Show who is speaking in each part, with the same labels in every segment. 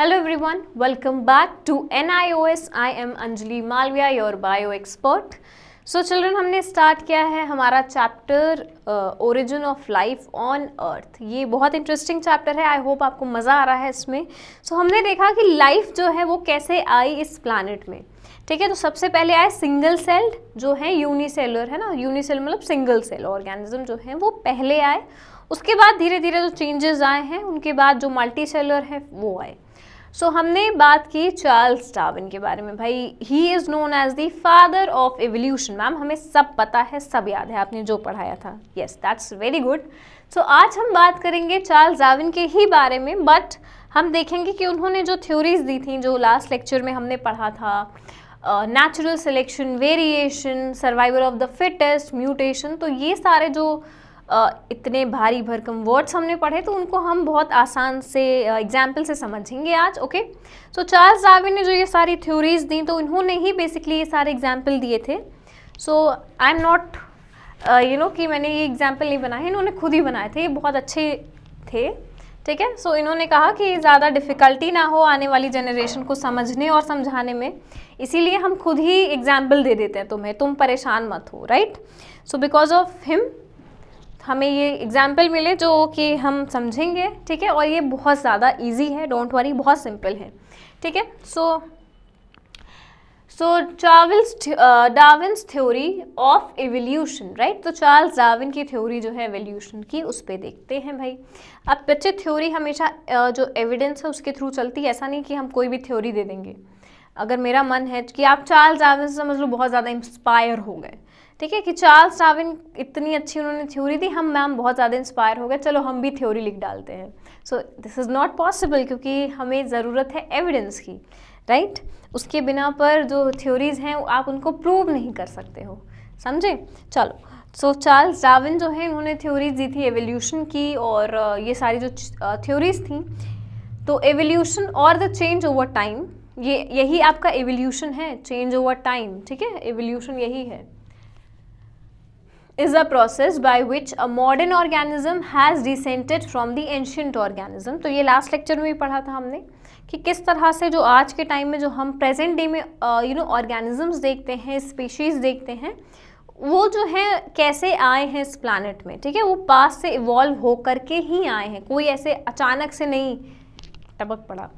Speaker 1: Hello everyone, welcome back to NIOS. I am Anjali Malviya, your bio expert. So children, हमने start किया है हमारा chapter origin of life on earth. ये बहुत interesting chapter है. I hope आपको मज़ा आ रहा है इसमें. सो हमने देखा कि लाइफ जो है वो कैसे आई इस प्लानट में. ठीक है, तो सबसे पहले आए सिंगल सेल्ड जो है, यूनिसेलुलर है ना. यूनिसेलुलर मतलब सिंगल सेल ऑर्गेनिज्म जो है वो पहले आए. उसके बाद धीरे धीरे जो चेंजेस आए हैं उनके बाद जो मल्टी सेलुलर है वो आए. सो हमने बात की चार्ल्स डार्विन के बारे में. भाई he is known as the father of evolution. Ma'am हमें सब पता है, सब याद है, आपने जो पढ़ाया था. Yes, that's very good. So आज हम बात करेंगे चार्ल्स डार्विन के ही बारे में, बट हम देखेंगे कि उन्होंने जो थ्योरीज दी थी, जो लास्ट लेक्चर में हमने पढ़ा था, natural selection, variation, survival of the fittest, mutation, तो ये सारे जो इतने भारी भरकम वर्ड्स हमने पढ़े तो उनको हम बहुत आसान से एग्जाम्पल से समझेंगे आज. ओके, सो चार्ल्स डार्विन ने जो ये सारी थ्योरीज दी तो इन्होंने ही बेसिकली ये सारे एग्जाम्पल दिए थे. सो आई एम नॉट कि मैंने ये एग्जाम्पल नहीं बनाए, इन्होंने खुद ही बनाए थे. ये बहुत अच्छे थे. ठीक है, सो इन्होंने कहा कि ज़्यादा डिफ़िकल्टी ना हो आने वाली जनरेशन को समझने और समझाने में, इसीलिए हम खुद ही एग्जाम्पल दे देते हैं तुम्हें, तुम परेशान मत हो. Right, so because of him हमें ये एग्जाम्पल मिले जो कि हम समझेंगे. ठीक है, और ये बहुत ज़्यादा इजी है, डोंट वरी, बहुत सिंपल है. ठीक है, सो Charles Darwin's theory of evolution. Right, तो चार्ल्स डार्विन की थ्योरी जो है एवोल्यूशन की, उस पर देखते हैं. भाई अब बच्चे, थ्योरी हमेशा जो एविडेंस है उसके थ्रू चलती है. ऐसा नहीं कि हम कोई भी थ्योरी दे देंगे. अगर मेरा मन है कि आप चार्ल्स डार्विन से समझ लो बहुत ज़्यादा इंस्पायर हो गए, ठीक है, कि चार्ल्स डार्विन इतनी अच्छी उन्होंने थ्योरी दी, हम मैम बहुत ज़्यादा इंस्पायर हो गए, चलो हम भी थ्योरी लिख डालते हैं. So this is not possible, क्योंकि हमें ज़रूरत है एविडेंस की. राइट, उसके बिना पर जो थ्योरीज़ हैं आप उनको प्रूव नहीं कर सकते हो. समझे? चलो, सो चार्ल्स डार्विन जो है इन्होंने थ्योरीज दी थी एवोल्यूशन की, और ये सारी जो थ्योरीज थी, तो एवोल्यूशन और द चेंज ओवर टाइम, यही आपका एवोल्यूशन है, चेंज ओवर टाइम. ठीक है, एवोल्यूशन यही है. is a process by which a modern organism has descended from the ancient organism. तो ये लास्ट लेक्चर में भी पढ़ा था हमने कि किस तरह से जो आज के टाइम में जो हम प्रेजेंट डे में ऑर्गेनिजम्स देखते हैं, स्पीशीज़ देखते हैं, वो जो है कैसे आए हैं इस प्लानट में. ठीक है, वो पास से इवॉल्व हो करके ही आए हैं, कोई ऐसे अचानक से नहीं टपक पड़ा.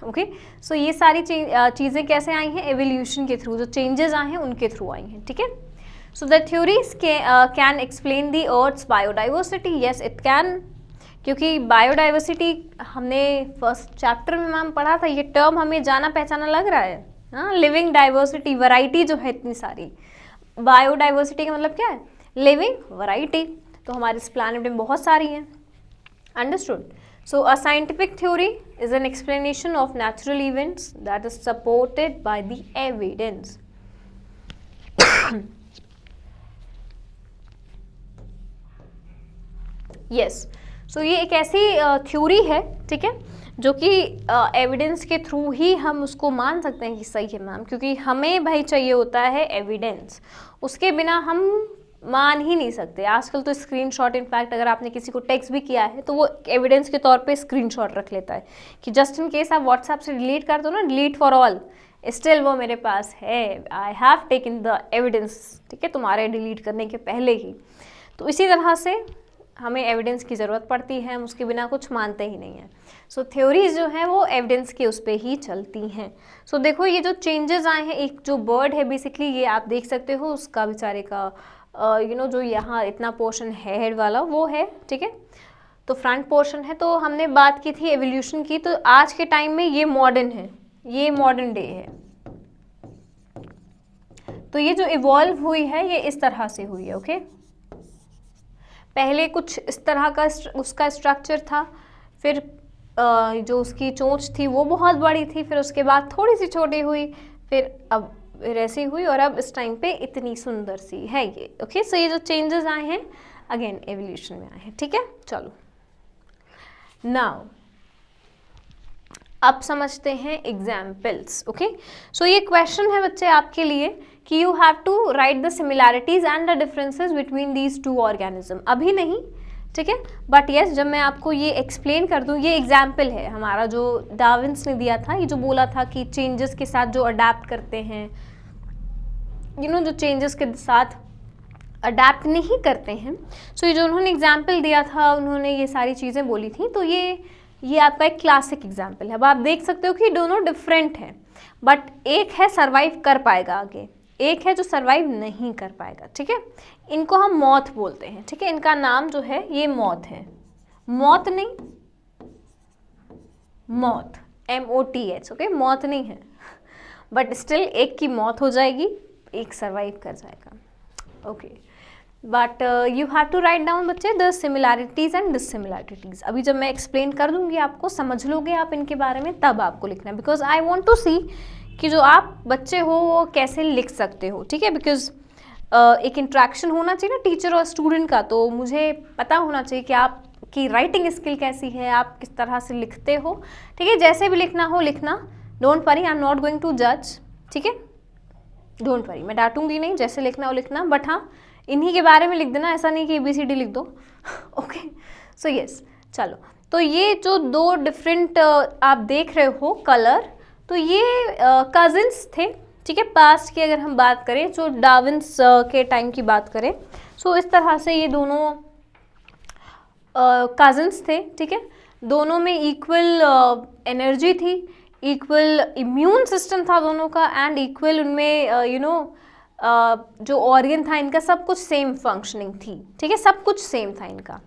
Speaker 1: ओके, सो ये सारी चीज़ें कैसे आई हैं? एवोल्यूशन के थ्रू, जो चेंजेस आए हैं उनके थ्रू आई हैं. ठीक है, so the theories can explain the earth's biodiversity. yes it can, क्योंकि बायोडाइवर्सिटी हमने फर्स्ट चैप्टर में मैम पढ़ा था. ये टर्म हमें जाना पहचाना लग रहा है. हाँ, लिविंग डाइवर्सिटी, वैरायटी जो है इतनी सारी. बायोडाइवर्सिटी का मतलब क्या है? Living variety. तो हमारे इस प्लैनेट में बहुत सारी हैं. Understood? So a scientific theory is an explanation of natural events that is supported by the evidence. Yes, so ये एक ऐसी थ्योरी है, ठीक है, जो कि एविडेंस के थ्रू ही हम उसको मान सकते हैं कि सही है मैम, क्योंकि हमें भाई चाहिए होता है एविडेंस. उसके बिना हम मान ही नहीं सकते. आजकल तो स्क्रीनशॉट, इनफैक्ट अगर आपने किसी को टेक्स्ट भी किया है तो वो एविडेंस के तौर पे स्क्रीनशॉट रख लेता है कि जस्ट इन केस आप व्हाट्सएप से डिलीट कर दो ना, डिलीट फॉर ऑल, स्टिल वो मेरे पास है, I have taken the evidence. ठीक है, तुम्हारे डिलीट करने के पहले ही. तो इसी तरह से हमें एविडेंस की ज़रूरत पड़ती है, हम उसके बिना कुछ मानते ही नहीं हैं. सो थ्योरीज जो हैं वो एविडेंस के उस पर ही चलती हैं. सो देखो, ये जो चेंजेस आए हैं, एक जो बर्ड है बेसिकली, ये आप देख सकते हो, उसका बेचारे का जो यहाँ इतना पोर्शन है हेड वाला वो है. ठीक है, तो फ्रंट पोर्शन है. तो हमने बात की थी एवोल्यूशन की, तो आज के टाइम में ये मॉडर्न है, ये मॉडर्न डे है. तो ये जो इवॉल्व हुई है ये इस तरह से हुई है. ओके, पहले कुछ इस तरह का उसका स्ट्रक्चर था, फिर जो उसकी चोंच थी वो बहुत बड़ी थी, फिर उसके बाद थोड़ी सी छोटी हुई, फिर अब ऐसी हुई, और अब इस टाइम पे इतनी सुंदर सी है ये. ओके, सो ये जो चेंजेस आए हैं अगेन एवोल्यूशन में आए हैं. ठीक है, चलो नाउ अब समझते हैं एग्जाम्पल्स. ओके, सो ये क्वेश्चन है बच्चे आपके लिए कि you have to write the similarities and the differences between these two organism. अभी नहीं, ठीक है। बट यस, जब मैं आपको ये एक्सप्लेन कर दूँ, ये एग्जाम्पल है हमारा जो डार्विन्स ने दिया था, ये जो बोला था कि चेंजेस के साथ जो अडेप्ट करते हैं, जो चेंजेस के साथ अडेप्ट नहीं करते हैं। सो ये जो उन्होंने एग्जाम्पल दिया था, उन्होंने ये सारी चीज़ें बोली थी, तो ये आपका एक क्लासिक एग्जाम्पल है। अब आप देख सकते हो कि दोनों डिफरेंट हैं, बट एक है सर्वाइव कर पाएगा आगे, एक है जो सर्वाइव नहीं कर पाएगा। ठीक है, इनको हम मॉथ बोलते हैं। ठीक है, इनका नाम जो है ये मॉथ है, मॉथ नहीं, मॉथ, MOTH। ओके, मॉथ नहीं है, बट स्टिल एक की मौत हो जाएगी, एक सर्वाइव कर जाएगा। Okay, but you have to write down बच्चे द सिमिलैरिटीज़ एंड डिससिमिलैरिटीज़। अभी जब मैं एक्सप्लेन कर दूंगी आपको, समझ लोगे आप इनके बारे में, तब आपको लिखना है, बिकॉज आई वॉन्ट टू सी कि जो आप बच्चे हो वो कैसे लिख सकते हो। ठीक है, बिकॉज एक इंट्रैक्शन होना चाहिए ना टीचर और स्टूडेंट का, तो मुझे पता होना चाहिए कि आपकी राइटिंग स्किल कैसी है, आप किस तरह से लिखते हो। ठीक है, जैसे भी लिखना हो लिखना, don't worry, I am not going to जज। ठीक है, डोंट वरी, मैं डांटूंगी नहीं, जैसे लिखना हो लिखना, बट हाँ इन्हीं के बारे में लिख देना, ऐसा नहीं कि ABCD लिख दो। ओके, सो यस, चलो, तो ये जो दो डिफरेंट आप देख रहे हो कलर, तो ये कजिन्स थे। ठीक है, पास्ट की अगर हम बात करें, जो डार्विन्स के टाइम की बात करें, सो इस तरह से ये दोनों कजिन्स थे। ठीक है, दोनों में इक्वल एनर्जी थी, इक्वल इम्यून सिस्टम था दोनों का, एंड इक्वल उनमें जो ऑर्गन था इनका, सब कुछ सेम फंक्शनिंग थी। ठीक है, सब कुछ सेम था इनका,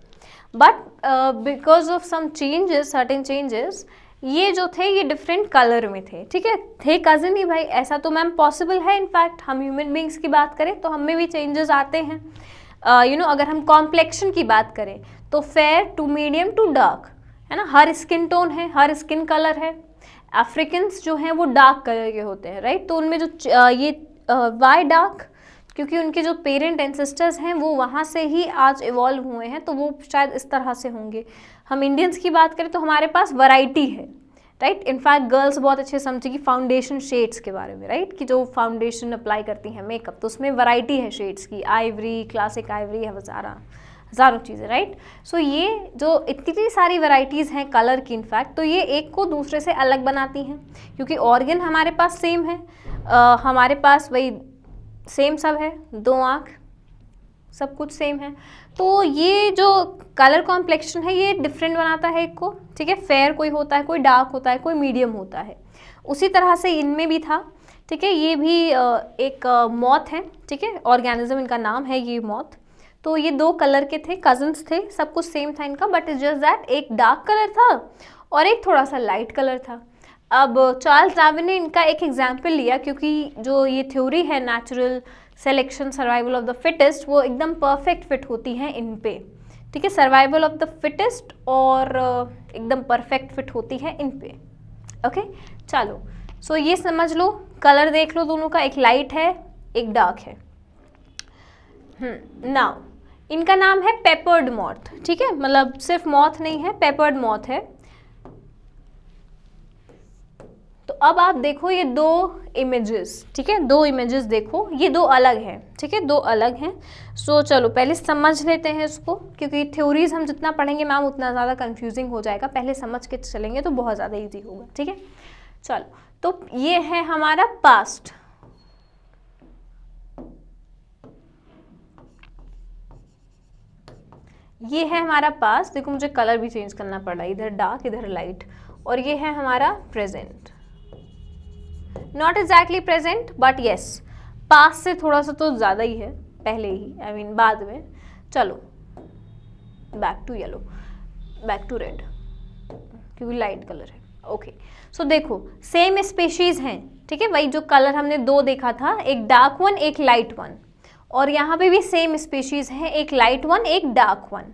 Speaker 1: but because of some changes, certain changes, ये जो थे ये डिफरेंट कलर में थे। ठीक है, थे कजिन ही भाई, ऐसा तो मैम पॉसिबल है। इनफैक्ट हम ह्यूमन बींग्स की बात करें तो हम में भी चेंजेस आते हैं। अगर हम कॉम्प्लेक्शन की बात करें तो fair to medium to dark, है ना, हर स्किन टोन है, हर स्किन कलर है। अफ्रीकन्स जो हैं वो डार्क कलर के होते हैं, राइट, तो उनमें जो ये वाई डार्क, क्योंकि उनके जो पेरेंट एंसेस्टर्स हैं वो वहाँ से ही आज इवॉल्व हुए हैं, तो वो शायद इस तरह से होंगे। हम इंडियंस की बात करें तो हमारे पास वैरायटी है, राइट। इनफैक्ट गर्ल्स बहुत अच्छे समझेगी फाउंडेशन शेड्स के बारे में, राइट, कि जो फाउंडेशन अप्लाई करती हैं मेकअप, तो उसमें वैरायटी है शेड्स की, आइवरी, क्लासिक आइवरी है, हज़ारों चीज़ें, राइट। सो ये जो इतनी सारी वैरायटीज़ हैं कलर की, इनफैक्ट, तो ये एक को दूसरे से अलग बनाती हैं, क्योंकि ऑर्गन हमारे पास सेम है, हमारे पास वही सेम सब है, दो आँख, सब कुछ सेम है। तो ये जो कलर कॉम्प्लेक्शन है ये डिफरेंट बनाता है एक को। ठीक है, फेयर कोई होता है, कोई डार्क होता है, कोई मीडियम होता है, उसी तरह से इनमें भी था। ठीक है, ये भी एक मॉथ है। ठीक है, ऑर्गेनिज्म इनका नाम है ये मॉथ। तो ये दो कलर के थे, कजन्स थे, सब कुछ सेम था इनका, बट इट्स जस्ट दैट एक डार्क कलर था और एक थोड़ा सा लाइट कलर था। अब चार्ल्स डार्विन ने इनका एक एग्जाम्पल लिया, क्योंकि जो ये थ्योरी है natural selection, survival of the fittest, वो एकदम परफेक्ट फिट होती हैं इन पे। ठीक है, सर्वाइवल ऑफ द फिटेस्ट और एकदम परफेक्ट फिट होती है इन पे। ओके, चलो, सो ये समझ लो, कलर देख लो दोनों का, एक लाइट है एक डार्क है। नाउ इनका नाम है पेपर्ड मॉथ। ठीक है, मतलब सिर्फ मॉथ नहीं है, पेपर्ड मॉथ है। तो अब आप देखो ये दो इमेजेस, ठीक है, दो इमेजेस देखो, ये दो अलग हैं। ठीक है, दो अलग हैं। सो चलो पहले समझ लेते हैं इसको, क्योंकि थ्योरीज हम जितना पढ़ेंगे मैम उतना ज़्यादा कंफ्यूजिंग हो जाएगा, पहले समझ के चलेंगे तो बहुत ज़्यादा इजी होगा। ठीक है, चलो, तो ये है हमारा पास्ट, ये है हमारा पास्ट। देखो मुझे कलर भी चेंज करना पड़ा, इधर डार्क इधर लाइट, और ये है हमारा present. Not exactly present, but yes, past से थोड़ा सा तो ज़्यादा ही है, पहले ही, आई मीन बाद में। चलो, back to yellow, back to red, क्योंकि लाइट कलर है। ओके, सो देखो सेम स्पेशीज हैं। ठीक है, वही जो कलर हमने दो देखा था, एक डार्क वन एक लाइट वन, और यहाँ पे भी सेम स्पीशीज है, एक लाइट वन एक डार्क वन।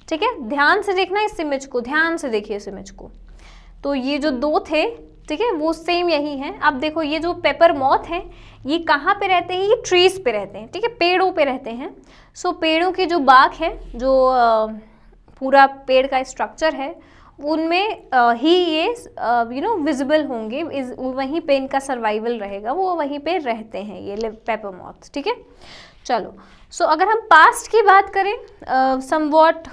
Speaker 1: ठीक है, ध्यान से देखना इस इमेज को, ध्यान से देखिए इस इमेज को। तो ये जो दो थे, ठीक है, वो सेम यही हैं। अब देखो ये जो पेपर मॉथ है, ये कहाँ पे रहते हैं, ये ट्रीज पे रहते हैं। ठीक है, पेड़ों पे रहते हैं। सो पेड़ों की जो बाग है, जो पूरा पेड़ का स्ट्रक्चर है, उनमें ही ये विजिबल होंगे, वहीं पे इनका सर्वाइवल रहेगा, वो वहीं पे रहते हैं ये पेपर मॉथ। ठीक है, चलो, सो अगर हम पास्ट की बात करें, समवॉट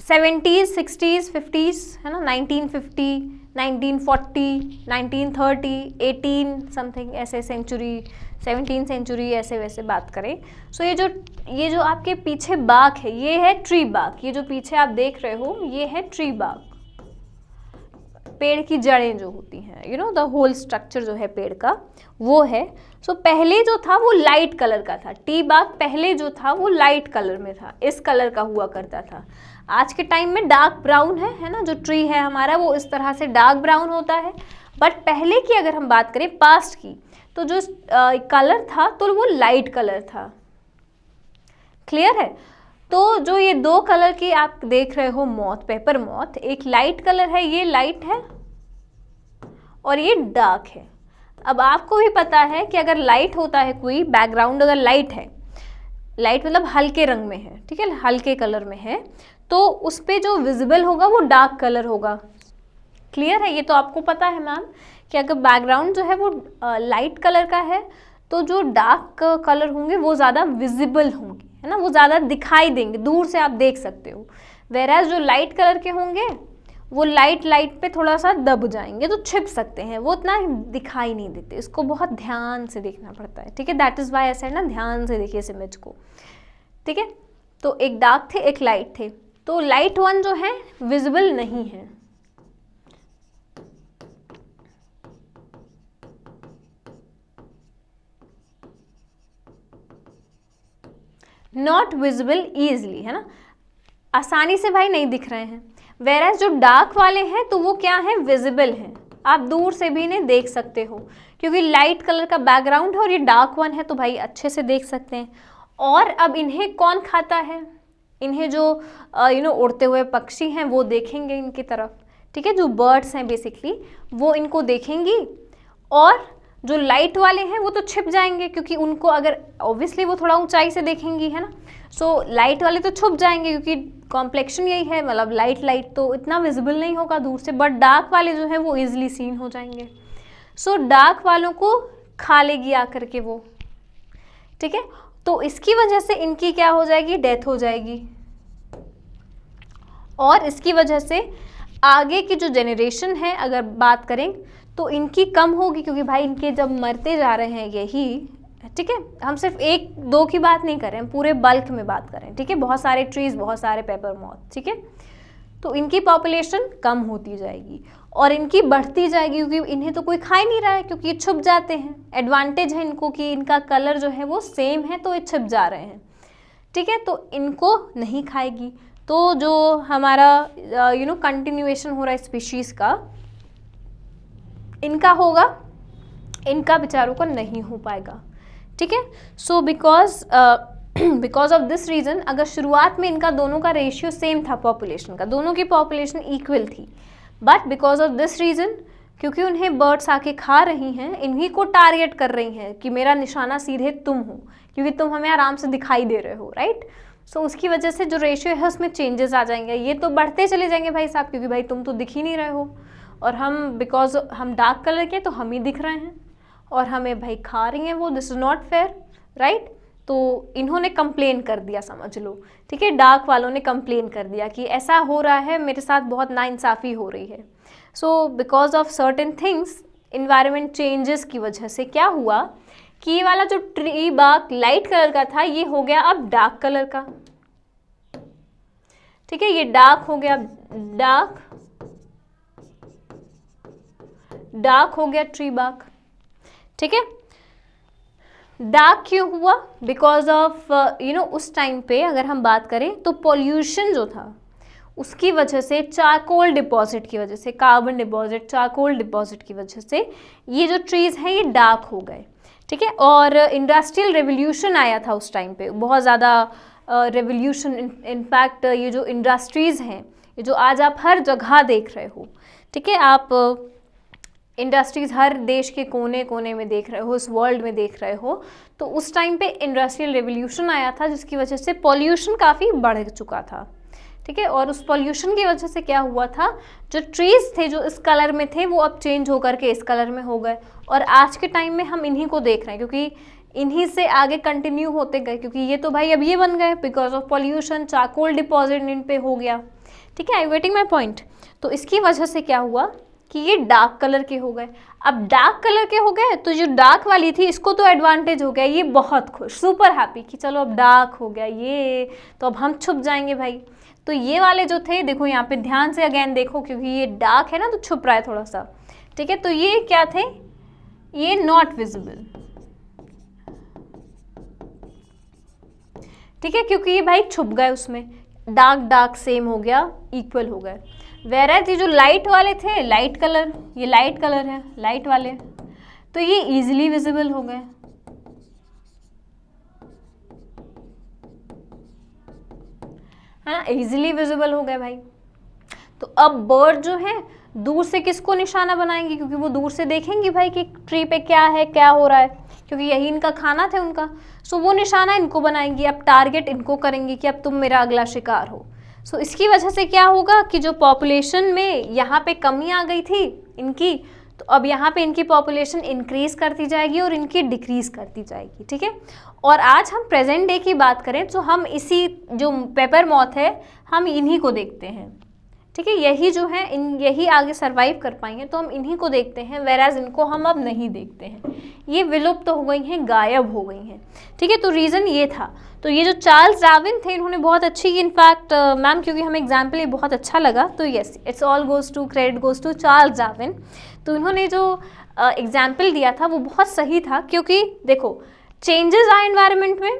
Speaker 1: 70s 60s 50s है ना, 1950 1940 1930 18 समथिंग ऐसे सेंचुरी, 17 सेंचुरी ऐसे वैसे बात करें। सो ये जो आपके पीछे बाग है ये है ट्री बाग, ये जो पीछे आप देख रहे हो ये है ट्री बाग, पेड़ की जड़ें जो होती हैं, you know the whole structure जो है पेड़ का वो है। सो पहले जो था वो लाइट कलर का था, टी बाग पहले जो था वो लाइट कलर में था, इस कलर का हुआ करता था। आज के टाइम में डार्क ब्राउन है ना, जो ट्री है हमारा वो इस तरह से डार्क ब्राउन होता है। बट पहले की अगर हम बात करें पास्ट की, तो जो कलर था तो वो लाइट कलर था। क्लियर है? तो जो ये दो कलर की आप देख रहे हो मॉथ, पेपर मॉथ, एक लाइट कलर है, ये लाइट है और ये डार्क है। अब आपको भी पता है कि अगर लाइट होता है कोई बैकग्राउंड, अगर लाइट है, लाइट मतलब हल्के रंग में है, ठीक है, हल्के कलर में है, तो उस पे जो विजिबल होगा वो डार्क कलर होगा। क्लियर है? ये तो आपको पता है मैम कि अगर बैकग्राउंड जो है वो लाइट कलर का है तो जो डार्क कलर होंगे वो ज़्यादा विजिबल होंगे, है ना, वो ज़्यादा दिखाई देंगे, दूर से आप देख सकते हो। वेराज जो लाइट कलर के होंगे वो लाइट पे थोड़ा सा दब जाएंगे तो छिप सकते हैं, वो इतना दिखाई नहीं देते, इसको बहुत ध्यान से देखना पड़ता है, ठीक है। दैट इज़ वाई ऐसा है ना, ध्यान से देखिए इस इमेज को, ठीक है। तो एक डार्क थे एक लाइट थे, तो लाइट वन जो है विजिबल नहीं है, नॉट विजिबल ईजिली, है ना, आसानी से भाई नहीं दिख रहे हैं। वेराज जो डार्क वाले हैं तो वो क्या है, विजिबल हैं, आप दूर से भी इन्हें देख सकते हो क्योंकि लाइट कलर का बैकग्राउंड है और ये डार्क वन है तो भाई अच्छे से देख सकते हैं। और अब इन्हें कौन खाता है, इन्हें जो उड़ते हुए पक्षी हैं वो देखेंगे इनकी तरफ, ठीक है, जो बर्ड्स हैं बेसिकली वो इनको देखेंगी। और जो लाइट वाले हैं वो तो छिप जाएंगे क्योंकि उनको अगर ऑब्वियसली वो थोड़ा ऊंचाई से देखेंगी, है ना, सो लाइट वाले तो छुप जाएंगे क्योंकि कॉम्प्लेक्शन यही है, मतलब लाइट तो इतना विजिबल नहीं होगा दूर से, बट डार्क वाले जो है वो इजीली सीन हो जाएंगे। सो डार्क वालों को खा लेगी आकर के वो, ठीक है, तो इसकी वजह से इनकी क्या हो जाएगी, डेथ हो जाएगी। और इसकी वजह से आगे की जो जेनरेशन है अगर बात करें तो इनकी कम होगी क्योंकि भाई इनके जब मरते जा रहे हैं यही, ठीक है, हम सिर्फ एक दो की बात नहीं कर रहे हैं, पूरे बल्क में बात करें, ठीक है, बहुत सारे ट्रीज, बहुत सारे पेपर मॉथ, ठीक है, तो इनकी पॉपुलेशन कम होती जाएगी और इनकी बढ़ती जाएगी क्योंकि इन्हें तो कोई खा ही नहीं रहा है क्योंकि ये छुप जाते हैं। एडवांटेज है इनको कि इनका कलर जो है वो सेम है तो ये छिप जा रहे हैं, ठीक है, तो इनको नहीं खाएगी। तो जो हमारा कंटिन्यूएशन हो रहा है स्पीशीज़ का, इनका होगा, इनका बेचारों का नहीं हो पाएगा, ठीक है। So because of this reason, अगर शुरुआत में इनका दोनों का रेशियो सेम था पॉपुलेशन का, दोनों की पॉपुलेशन इक्वल थी, but because of this reason, क्योंकि उन्हें बर्ड्स आके खा रही हैं, इन्हीं को टारगेट कर रही हैं कि मेरा निशाना सीधे तुम हो क्योंकि तुम हमें आराम से दिखाई दे रहे हो, राइट। सो उसकी वजह से जो रेशियो है उसमें चेंजेस आ जाएंगे, ये तो बढ़ते चले जाएंगे भाई साहब क्योंकि भाई तुम तो दिख ही नहीं रहे हो और हम बिकॉज हम डार्क कलर के तो हम ही दिख रहे हैं और हमें भाई खा रही हैं वो, this is not fair, right. तो इन्होंने कंप्लेन कर दिया, समझ लो, ठीक है, डार्क वालों ने कंप्लेन कर दिया कि ऐसा हो रहा है, मेरे साथ बहुत नाइंसाफ़ी हो रही है। So because of certain things, environment changes की वजह से क्या हुआ कि ये वाला जो ट्री बाग लाइट कलर का था ये हो गया अब डार्क कलर का, ठीक है, ये डार्क हो गया, डार्क हो गया ट्री बाग, ठीक है। डार्क क्यों हुआ, बिकॉज ऑफ उस टाइम पे अगर हम बात करें तो पॉल्यूशन जो था उसकी वजह से, चारकोल डिपॉजिट की वजह से, कार्बन डिपॉजिट, चारकोल डिपॉजिट की वजह से ये जो ट्रीज़ हैं ये डार्क हो गए, ठीक है। और इंडस्ट्रियल रेवोल्यूशन आया था उस टाइम पे, बहुत ज़्यादा रेवोल्यूशन, इनफैक्ट ये जो इंडस्ट्रीज़ हैं, ये जो आज आप हर जगह देख रहे हो, ठीक है, आप इंडस्ट्रीज़ हर देश के कोने कोने में देख रहे हो, इस वर्ल्ड में देख रहे हो, तो उस टाइम पे इंडस्ट्रियल रेवोल्यूशन आया था जिसकी वजह से पॉल्यूशन काफ़ी बढ़ चुका था, ठीक है। और उस पॉल्यूशन की वजह से क्या हुआ था, जो ट्रीज़ थे जो इस कलर में थे वो अब चेंज होकर के इस कलर में हो गए और आज के टाइम में हम इन्हीं को देख रहे हैं क्योंकि इन्हीं से आगे कंटिन्यू होते गए क्योंकि ये तो भाई अब ये बन गए because of pollution, charcoal deposit in पे हो गया, ठीक है, आई गेटिंग माई पॉइंट। तो इसकी वजह से क्या हुआ कि ये डार्क कलर के हो गए। अब डार्क कलर के हो गए तो जो डार्क वाली थी इसको तो एडवांटेज हो गया, ये बहुत खुश, सुपर हैप्पी कि चलो अब डार्क हो गया ये, तो अब हम छुप जाएंगे भाई। तो ये वाले जो थे, देखो यहाँ पे ध्यान से अगेन देखो, क्योंकि ये डार्क है ना तो छुप रहा है थोड़ा सा, ठीक है। तो ये क्या थे, ये नॉट विजिबल, ठीक है, क्योंकि ये भाई छुप गए उसमें, डार्क डार्क सेम हो गया, इक्वल हो गए। वेराज ये जो लाइट वाले थे, लाइट कलर, ये लाइट कलर है लाइट वाले, तो ये इजीली विजिबल हो गए, है ना, इजीली विजिबल हो गए भाई। तो अब बर्ड जो है दूर से किसको निशाना बनाएंगे, क्योंकि वो दूर से देखेंगे भाई कि ट्री पे क्या है, क्या हो रहा है, क्योंकि यही इनका खाना था उनका। सो वो निशाना इनको बनाएंगी, अब टारगेट इनको करेंगी कि अब तुम मेरा अगला शिकार हो। सो इसकी वजह से क्या होगा कि जो पॉपुलेशन में यहाँ पे कमी आ गई थी इनकी, तो अब यहाँ पे इनकी पॉपुलेशन इंक्रीज करती जाएगी और इनकी डिक्रीज करती जाएगी, ठीक है। और आज हम प्रेजेंट डे की बात करें तो हम इसी जो पेपर मॉथ है हम इन्हीं को देखते हैं, ठीक है। यही जो है यही आगे सरवाइव कर पाएंगे, तो हम इन्हीं को देखते हैं, वेराज इनको हम अब नहीं देखते हैं, ये विलुप्त तो हो गई हैं, गायब हो गई हैं, ठीक है। तो रीज़न ये था। तो ये जो चार्ल्स डार्विन थे इन्होंने बहुत अच्छी, इनफैक्ट मैम क्योंकि हमें एग्जाम्पल ये बहुत अच्छा लगा, तो yes it's all goes to credit goes to Charles Darwin. तो इन्होंने जो एग्जाम्पल दिया था वो बहुत सही था, क्योंकि देखो चेंजेस आए एनवायरनमेंट में,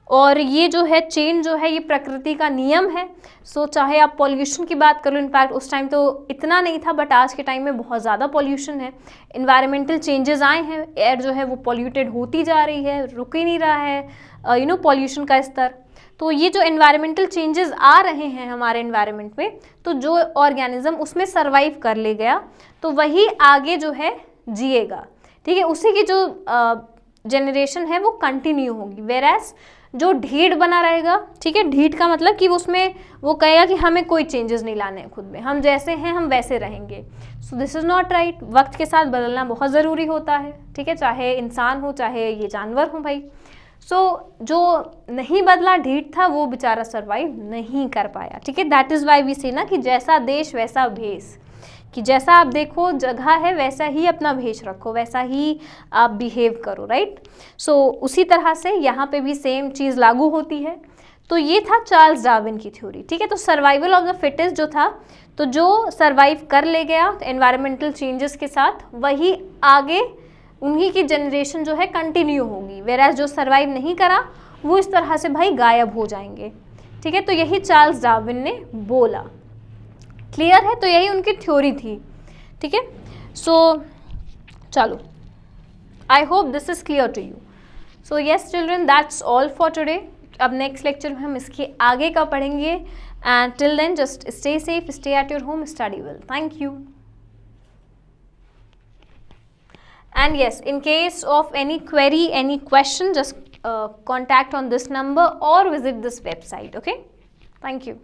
Speaker 1: और ये जो है चेंज जो है ये प्रकृति का नियम है। सो चाहे आप पॉल्यूशन की बात कर लो, इनफैक्ट उस टाइम तो इतना नहीं था, बट आज के टाइम में बहुत ज़्यादा पॉल्यूशन है, इन्वायरमेंटल चेंजेस आए हैं, एयर जो है वो पॉल्यूटेड होती जा रही है, रुक ही नहीं रहा है पॉल्यूशन का स्तर। तो ये जो एनवायरमेंटल चेंजेस आ रहे हैं हमारे एनवायरनमेंट में, तो जो ऑर्गेनिज्म उसमें सर्वाइव कर ले गया तो वही आगे जो है जिएगा, ठीक है, उसी की जो जनरेशन है वो कंटिन्यू होगी। वेराज जो ढीठ बना रहेगा, ठीक है, ढीठ का मतलब कि उसमें वो कहेगा कि हमें कोई चेंजेस नहीं लाने हैं खुद में, हम जैसे हैं हम वैसे रहेंगे। So this is not right. वक्त के साथ बदलना बहुत ज़रूरी होता है, ठीक है, चाहे इंसान हो चाहे ये जानवर हो भाई। सो जो नहीं बदला, ढीठ था, वो बेचारा सर्वाइव नहीं कर पाया, ठीक है। दैट इज़ वाई वी से ना कि जैसा देश वैसा भेष, कि जैसा आप देखो जगह है वैसा ही अपना भेष रखो, वैसा ही आप बिहेव करो, राइट। सो उसी तरह से यहाँ पे भी सेम चीज़ लागू होती है। तो ये था चार्ल्स डार्विन की थ्योरी, ठीक है। तो सर्वाइवल ऑफ द फिटेस्ट जो था, तो जो सर्वाइव कर ले गया एनवायरमेंटल चेंजेस के साथ, वही आगे उन्हीं की जनरेशन जो है कंटिन्यू होगी, वेराज जो सर्वाइव नहीं करा वो इस तरह से भाई गायब हो जाएंगे, ठीक है। तो यही चार्ल्स डार्विन ने बोला, क्लियर है। तो यही उनकी थ्योरी थी, ठीक है। सो चलो, I hope this is clear to you. So yes children, that's all for today. अब नेक्स्ट लेक्चर में हम इसके आगे का पढ़ेंगे, and till then just stay safe, stay at your home, study well, thank you. And yes, in case of any query, any question, just contact on this number or visit this website, okay? Thank you.